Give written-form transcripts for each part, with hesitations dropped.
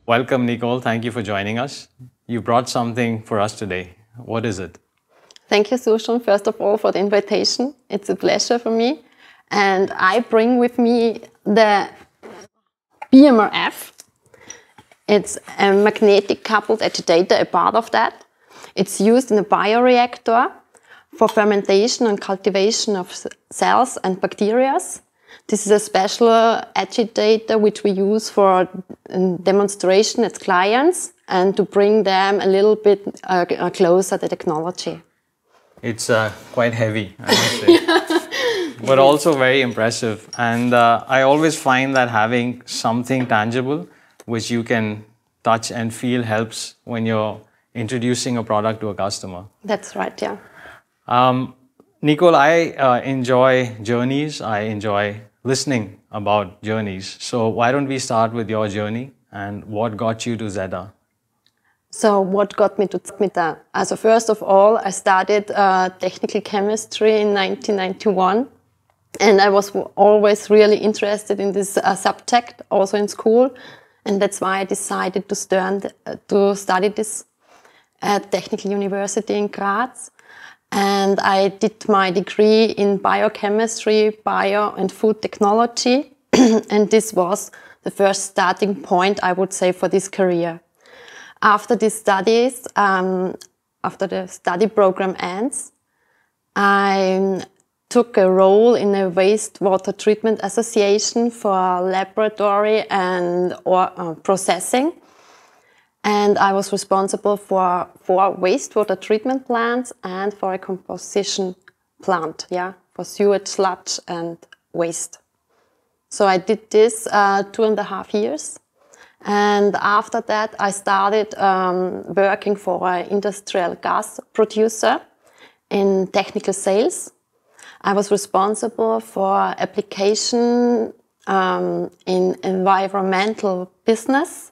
Welcome, Nicole. Thank you for joining us. You brought something for us today. What is it? Thank you, Sushan, first of all, for the invitation. It's a pleasure for me. And I bring with me the BMRF. It's a magnetic coupled agitator, a part of that. It's used in a bioreactor for fermentation and cultivation of cells and bacteria. This is a special agitator which we use for demonstration at clients and to bring them a little bit closer to technology. It's quite heavy, I must say, but also very impressive. And I always find that having something tangible which you can touch and feel helps when you're introducing a product to a customer. That's right, yeah. Nicole, I enjoy journeys. I enjoy listening about journeys. So why don't we start with your journey and what got you to ZETA? So what got me to ZETA? So first of all, I started technical chemistry in 1991. And I was always really interested in this subject, also in school. And that's why I decided to study this at Technical University in Graz. And I did my degree in biochemistry, bio and food technology. And this was the first starting point, I would say, for this career. After these studies, after the study program ends, I took a role in a wastewater treatment association for laboratory and processing. And I was responsible for 4 wastewater treatment plants and for a composition plant, for sewage, sludge and waste. So I did this 2.5 years. And after that, I started working for an industrial gas producer in technical sales. I was responsible for application in environmental business,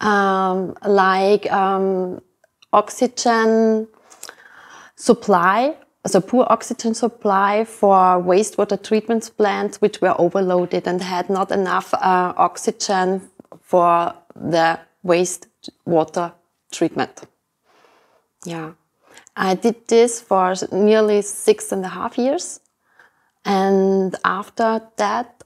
like oxygen supply, so poor oxygen supply for wastewater treatment plants which were overloaded and had not enough oxygen for the wastewater treatment. Yeah, I did this for nearly 6.5 years, and after that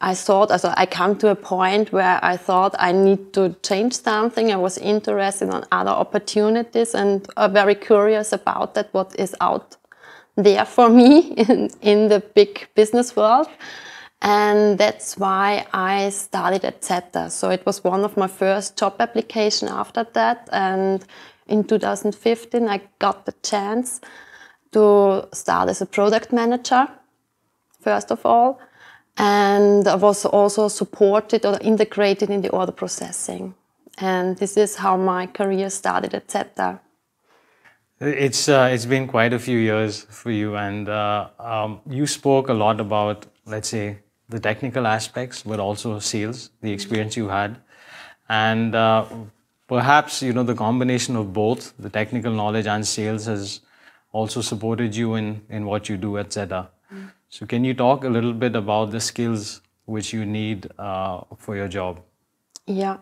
I come to a point where I thought I need to change something. I was interested in other opportunities and very curious about that, what is out there for me in the big business world. And that's why I started at ZETA. So it was one of my first job application after that. And in 2015, I got the chance to start as a product manager, first of all. And I was also supported or integrated in the order processing. And this is how my career started at ZETA. It's been quite a few years for you, and you spoke a lot about, let's say, the technical aspects, but also sales, the experience you had. And perhaps, the combination of both, the technical knowledge and sales, has also supported you in what you do at ZETA. So can you talk a little bit about the skills which you need for your job? Yeah.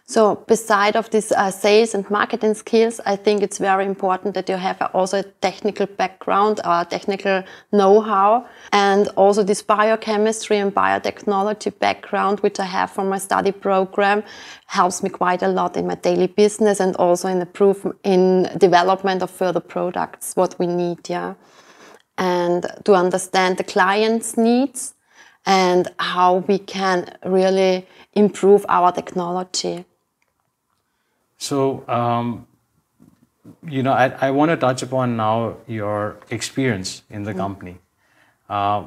So beside of this sales and marketing skills, I think it's very important that you have also a technical background or technical know-how, and also this biochemistry and biotechnology background, which I have from my study program, helps me quite a lot in my daily business and also in development of further products, what we need, and to understand the client's needs and how we can really improve our technology. So, I want to touch upon now your experience in the company,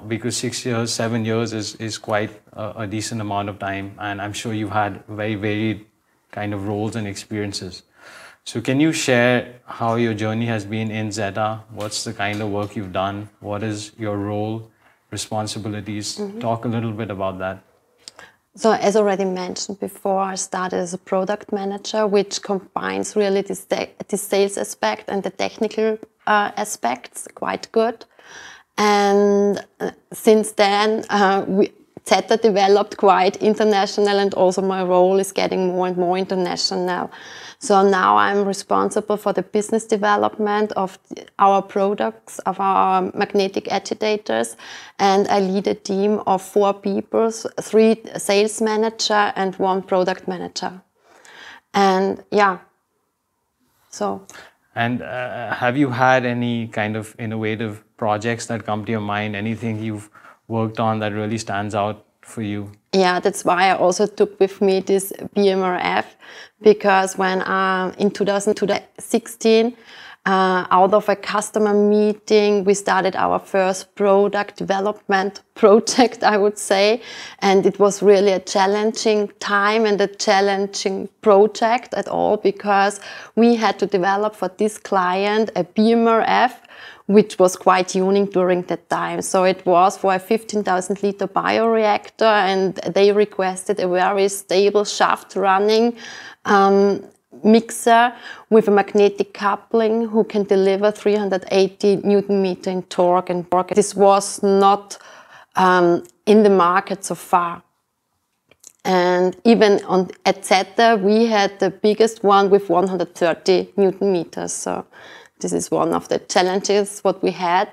because 6 years, 7 years is quite a decent amount of time, and I'm sure you've had very varied kind of roles and experiences. So can you share how your journey has been in ZETA? What's the kind of work you've done? What is your role, responsibilities? Talk a little bit about that. So as already mentioned before, I started as a product manager, which combines really the sales aspect and the technical aspects quite good. And since then, ZETA developed quite international, and also my role is getting more and more international. So now I'm responsible for the business development of our products, of our magnetic agitators, and I lead a team of 4 people, 3 sales manager and 1 product manager. And yeah, so. And have you had any kind of innovative projects that come to your mind? Anything you've worked on that really stands out for you? Yeah, that's why I also took with me this BMRF, because when in 2016, out of a customer meeting, we started our first product development project, I would say. And it was really a challenging time and a challenging project at all, because we had to develop for this client a BMRF, which was quite unique during that time. So it was for a 15,000 liter bioreactor, and they requested a very stable shaft running mixer with a magnetic coupling who can deliver 380 Newton meter in torque and torque. This was not in the market so far. And even at ZETA, we had the biggest one with 130 Newton meters. So this is one of the challenges what we had.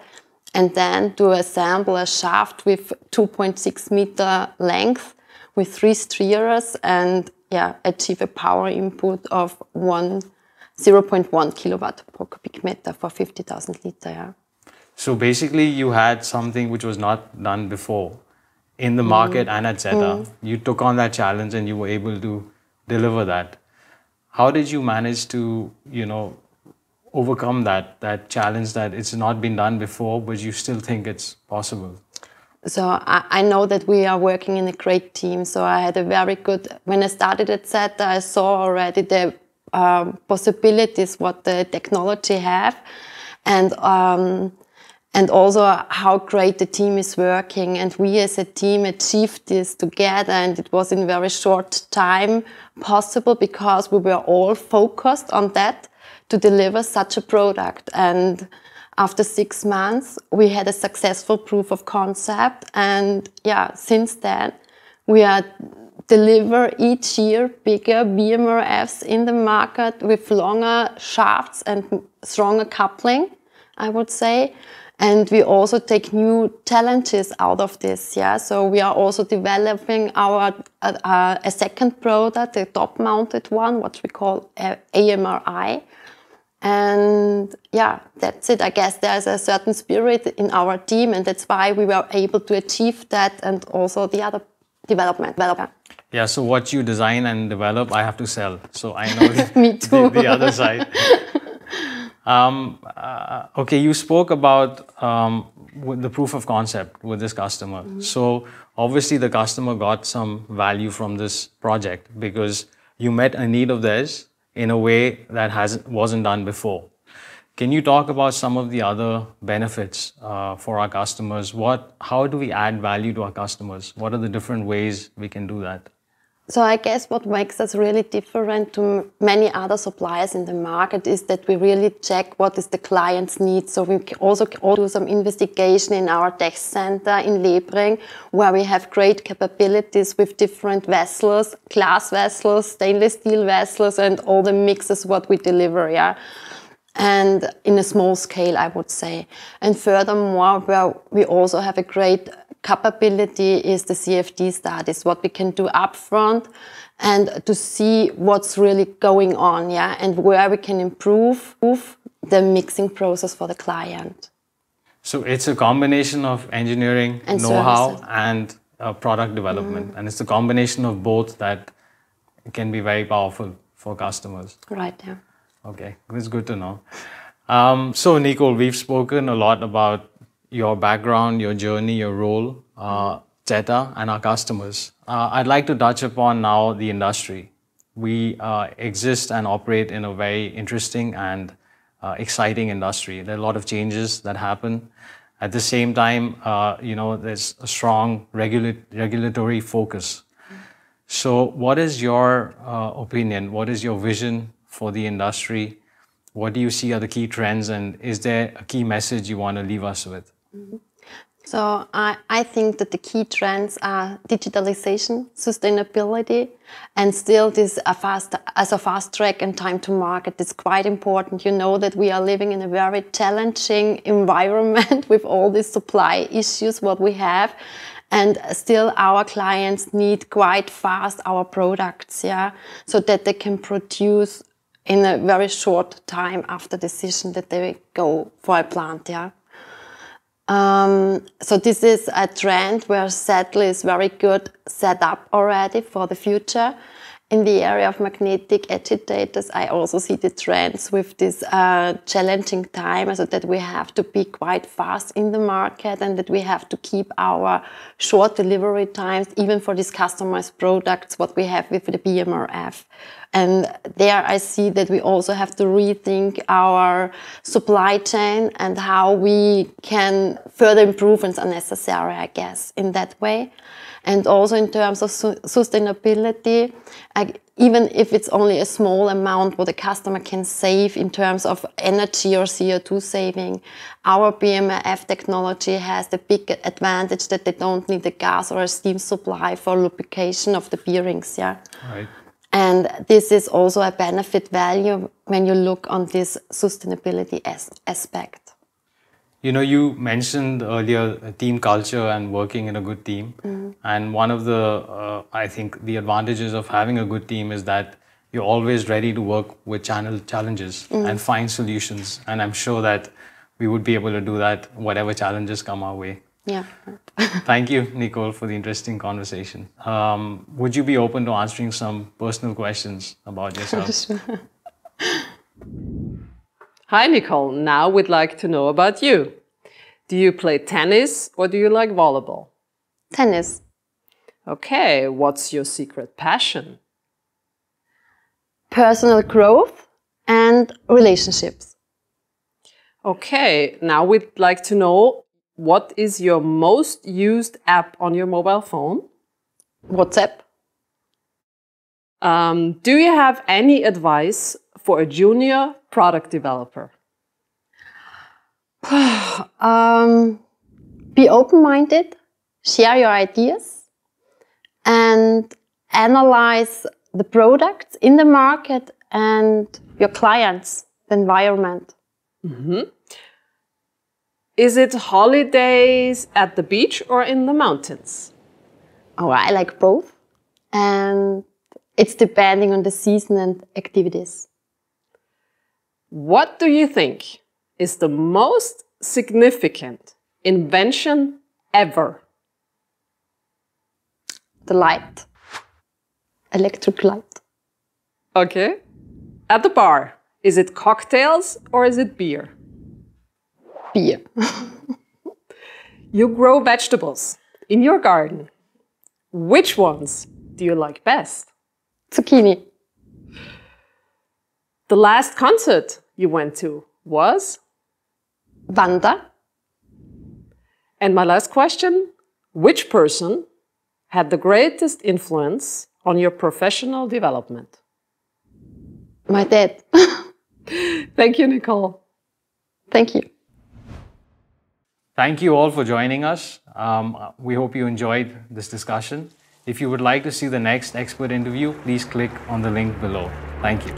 And then to assemble a shaft with 2.6 meter length with 3 steerers and achieve a power input of 0.1 kilowatt per cubic meter for 50,000 liter. Yeah. So basically you had something which was not done before in the market and at ZETA. You took on that challenge and you were able to deliver that. How did you manage to, overcome that challenge that it's not been done before, but you still think it's possible? So I know that we are working in a great team. So I had a very good, when I started at ZETA, I saw already the possibilities what the technology have, and also how great the team is working. And we as a team achieved this together, and it was in very short time possible because we were all focused on that to deliver such a product. And after 6 months, we had a successful proof of concept, and since then we are deliver each year bigger BMRFs in the market with longer shafts and stronger coupling, I would say. And we also take new challenges out of this. So we are also developing our a second product, a top-mounted one, what we call AMRI. And that's it. I guess there's a certain spirit in our team, and that's why we were able to achieve that, and also the other development. Yeah, so what you design and develop, I have to sell. So I know Me too. the other side. Okay, you spoke about with the proof of concept with this customer. So obviously the customer got some value from this project because you met a need of theirs in a way that wasn't done before. Can you talk about some of the other benefits for our customers? How do we add value to our customers? What are the different ways we can do that? So I guess what makes us really different to many other suppliers in the market is that we really check what is the client's need. So we also do some investigation in our test center in Lebring, where we have great capabilities with different vessels, glass vessels, stainless steel vessels, and all the mixes what we deliver, and in a small scale, I would say. And furthermore, where we also have a great capability is the CFD studies, what we can do upfront, and to see what's really going on, and where we can improve the mixing process for the client. So it's a combination of engineering, and know-how, and product development. And it's a combination of both that can be very powerful for customers. Right, Okay, that's good to know. So Nicole, we've spoken a lot about your background, your journey, your role, ZETA, and our customers. I'd like to touch upon now the industry. We exist and operate in a very interesting and exciting industry. There are a lot of changes that happen. At the same time, there's a strong regulatory focus. So what is your opinion? What is your vision for the industry? What do you see are the key trends, and is there a key message you want to leave us with? So I think that the key trends are digitalization, sustainability, and still this as a fast track and time to market. It's quite important. You know that we are living in a very challenging environment with all these supply issues what we have. And still our clients need quite fast our products, yeah, so that they can produce in a very short time after decision that they go for a plant, yeah. So this is a trend where sadly is very good set up already for the future. In the area of magnetic agitators, I also see the trends with this challenging time, so that we have to be quite fast in the market and that we have to keep our short delivery times, even for these customized products, what we have with the BMRF. And there I see that we also have to rethink our supply chain and how we can further improvements are necessary, I guess, in that way. And also in terms of sustainability, even if it's only a small amount what the customer can save in terms of energy or CO2 saving, our BMRF technology has the big advantage that they don't need a gas or a steam supply for lubrication of the bearings. Yeah. Right. And this is also a benefit value when you look on this sustainability aspect. You know, you mentioned earlier team culture and working in a good team. Mm-hmm. And one of the, I think, the advantages of having a good team is that you're always ready to work with challenges mm-hmm. and find solutions. And I'm sure that we would be able to do that whatever challenges come our way. Yeah. Thank you, Nicole, for the interesting conversation. Would you be open to answering some personal questions about yourself? Hi, Nicole. Now we'd like to know about you. Do you play tennis or do you like volleyball? Tennis. Okay, what's your secret passion? Personal growth and relationships. Okay, now we'd like to know, what is your most used app on your mobile phone? WhatsApp. Do you have any advice for a junior product developer? Be open-minded, share your ideas, and analyze the products in the market and your clients, the environment. Mm-hmm. Is it holidays at the beach or in the mountains? Oh, I like both. And it's depending on the season and activities. What do you think is the most significant invention ever? The light. Electric light. Okay. At the bar, is it cocktails or is it beer? Beer. You grow vegetables in your garden. Which ones do you like best? Zucchini. The last concert you went to was? Wanda. And my last question, which person had the greatest influence on your professional development? My dad. Thank you, Nicole. Thank you. Thank you all for joining us. We hope you enjoyed this discussion. If you would like to see the next expert interview, please click on the link below. Thank you.